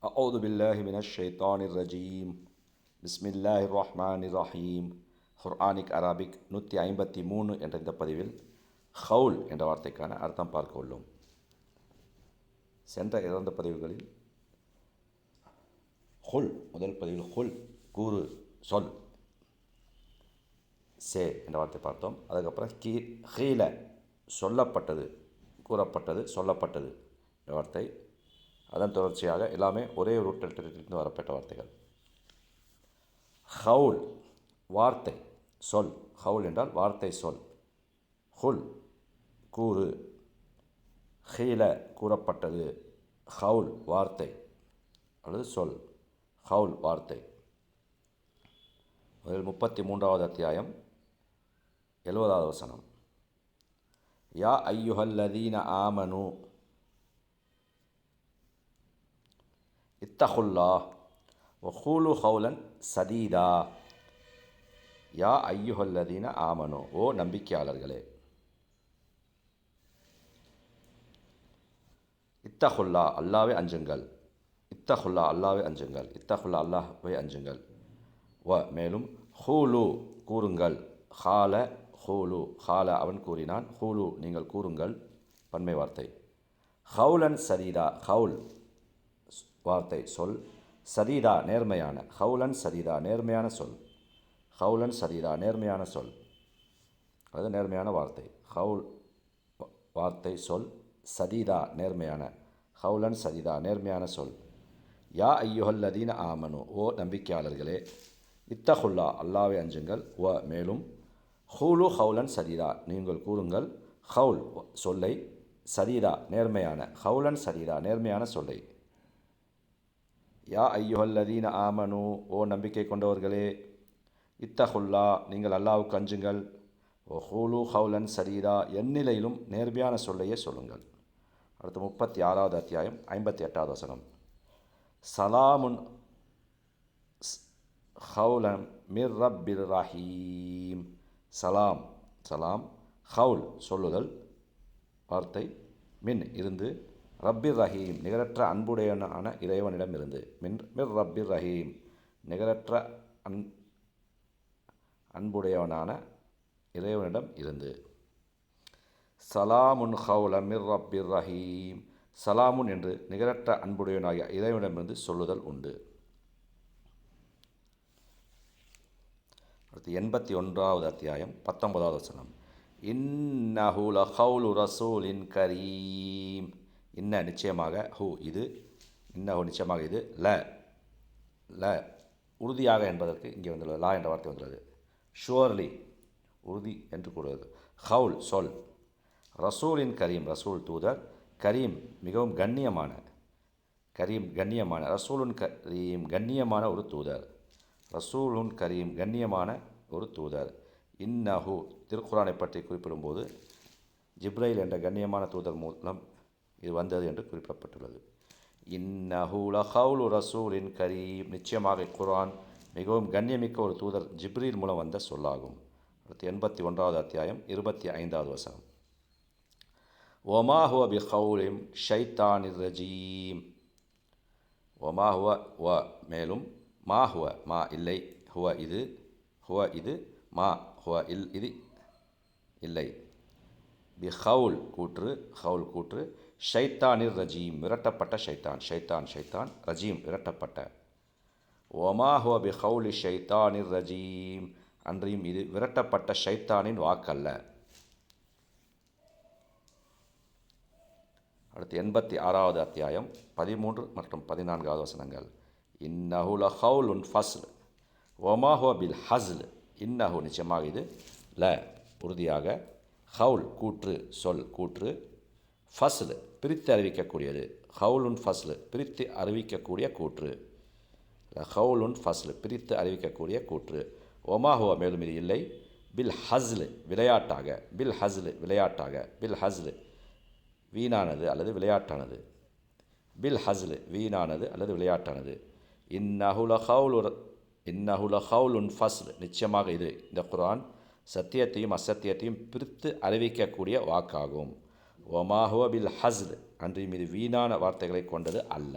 அஊது பில்லாஹி மினஷ் ஷைத்தானிர் ரஜீம். பிஸ்மில்லாஹிர் ரஹ்மானிர் ரஹீம். குர்ஆனிக் அரபிக் 153 என்ற இந்த பதிவில் ஹவுல் என்ற வார்த்தைக்கான அர்த்தம் பார்க்க உள்ளோம். சென்ற 2 பதிவுகளில் ஹுல், முதல் பதிவில் ஹுல் கூறு, சொல், சே என்ற வார்த்தை பார்த்தோம். அதுக்கப்புறம் ஹீல சொல்லப்பட்டது, கூறப்பட்டது, சொல்லப்பட்டது என்ற வார்த்தை. அதன் தொடர்ச்சியாக எல்லாமே ஒரே ரூட்டிலிருந்து வரப்பட்ட வார்த்தைகள். ஹவுல் வார்த்தை, சொல். ஹவுல் என்றால் வார்த்தை, சொல். ஹுல் கூறு, ஹீல கூறப்பட்டது, ஹவுல் வார்த்தை அல்லது சொல். ஹவுல் வார்த்தை. முதல் 33வது அத்தியாயம் 70வது வசனம். யா ஐயுஹல்லதீன ஆமனு இத்தகுல்லாஹ் வகூலு கௌலன் சதீதா. யா ஐயுஹல்லதீன ஆமனு, ஓ நம்பிக்கையாளர்களே. இத்தகுல்லா அல்லாவே அஞ்சுங்கள். இத்தகுல்லா அல்லாவே அஞ்சுங்கள். இத்தகுல்லா அல்லாஹ்வை அஞ்சுங்கள். வ மேலும் ஹூலு கூறுங்கள். ஹால ஹூலு, ஹால அவன் கூறினான், ஹூலு நீங்கள் கூறுங்கள், பன்மை வார்த்தை. ஹவுலன் சதீதா, ஹவுல் வார்த்தை, சொல். சதீதா நேர்மையான, ஹவுலன் சதீதா நேர்மையான சொல். ஹவுலன் சதீதா நேர்மையான சொல், அது நேர்மையான வார்த்தை. ஹவுல் வார்த்தை, சொல். சதீதா நேர்மையான, ஹவுலன் சதீதா நேர்மையான சொல். யா ஐயுஹல்லதீன ஆமனு, ஓ நம்பிக்கையாளர்களே. இத்தகுல்லா அல்லாவை அஞ்சுங்கள். வ மேலும் ஹூலு ஹவுலன் சதீதா நீங்கள் கூறுங்கள், ஹவுல் சொல்லை, சதீதா நேர்மையான, ஹவுலன் சதீதா நேர்மையான சொல்லை. யா ஐயுஹல்லதீன ஆமனு, ஓ நம்பிக்கை கொண்டவர்களே. இத்தகுல்லா நீங்கள் அல்லாவுக்கு அஞ்சுங்கள். ஓ ஹூலு ஹவுலன் சதீதா எந்நிலையிலும் நேர்மையான சொல்லையே சொல்லுங்கள். அடுத்து 36வது அத்தியாயம் 58வது வசனம். சலாமுன் ஹவுலன் மிர் ரப்பிர் ரஹீம். சலாம், சலாம். ஹவுல் சொல்லுதல் வார்த்தை, மின் இருந்து, ரப்பிர் ரஹீம் நிகரற்ற அன்புடையவனான இறைவனிடமிருந்து. மிர் ரப்பிர் ரஹீம் நிகரற்ற அன்புடையவனான இறைவனிடம் இருந்து. சலாமுன் ஹவுலன் மிர் ரப்பிர் ரஹீம். சலாமுன் என்று நிகரற்ற அன்புடையவனாகிய இறைவனிடமிருந்து சொல்லுதல் உண்டு. அடுத்து 81வது அத்தியாயம் 19வது வசனம். இன்னஹு லகௌலு ரசூலின் கரீம். இன்ன நிச்சயமாக, ஹூ இது, இன்னஹு நிச்சயமாக இது, ல உறுதியாக என்பதற்கு இங்கே வந்துள்ளது, லா என்ற வார்த்தை வந்துள்ளது. ஷுவர்லி உறுதி என்று கூறுவது. ஹவுல் சொல். ரசூலின் கரீம் ரசூல் தூதர், கரீம் மிகவும் கண்ணியமான, கரீம் கண்ணியமான, ரசூலுன் கரீம் கண்ணியமான ஒரு தூதர். ரசூலுன் கரீம் கண்ணியமான ஒரு தூதர். இன்னஹு திருக்குரானை பற்றி குறிப்பிடும்போது ஜிப்ரைல் என்ற கண்ணியமான தூதர் மூலம் இது வந்தது என்று குறிப்பிடப்பட்டுள்ளது. இன்னஹு லகௌலு ரசூலின் கரீம் நிச்சயமாக குர்ஆன் மிகவும் கண்ணியமிக்க ஒரு தூதர் ஜிப்ரீல் மூலம் வந்த சொல்லாகும். அடுத்து 81வது அத்தியாயம் 25வது வசனம். ஒமா ஹுவ பி கௌலிம் ஷைத்தானிர் ரஜீம். ஒமா ஹுவ வ மேலும் மா ஹுவ மா இல்லை, ஹுவ இது, ஹுவ இது, மா ஹுவ இது இல்லை. பி ஹவுல் கூற்று, ஹவுல் கூற்று, ஷைத்தானிர் ரஜீம் விரட்டப்பட்ட ஷைத்தான், ஷைத்தான் ஷைத்தான், ரஜீம் விரட்டப்பட்ட. ஒமா ஹுவ பி ஹவுலி ஷைத்தானிர் ரஜீம் அன்றியும் இது விரட்டப்பட்ட ஷைத்தானின் வாக்கல்ல. அடுத்து 86வது அத்தியாயம் 13 மற்றும் 14வது வசனங்கள். இன்னஹு லகௌலுன் ஃபஸ்ல் ஒமா ஹுவ பில் ஹஸ்ல். இன்னஹு நிச்சயமாக இது, ல உறுதியாக, ஹவுல் கூற்று, சொல், கூற்று, ஃபஸ்ல் பிரித்து அறிவிக்கக்கூடியது. ஹவுலுன் ஃபஸ்ல் பிரித்து அறிவிக்கக்கூடிய கூற்று. ஹவுலுன் ஃபஸ்ல் பிரித்து அறிவிக்கக்கூடிய கூற்று. ஒமா ஹுவ மேலும் இது இல்லை, பில் ஹஸ்ல் விளையாட்டாக, பில் ஹஸ்ல் விளையாட்டாக, பில் ஹஸ்ல் வீணானது அல்லது விளையாட்டானது, பில் ஹஸ்ல் வீணானது அல்லது விளையாட்டானது. இன்னஹு லகௌலுன் ஃபஸ்ல் நிச்சயமாக இது, இந்த குர்ஆன் சத்தியத்தையும் அசத்தியத்தையும் பிரித்து அறிவிக்கக்கூடிய வாக்காகும். ஒமா ஹுவ பில் ஹஸ்ல் அன்றியும் இது வீணான வார்த்தைகளை கொண்டது அல்ல.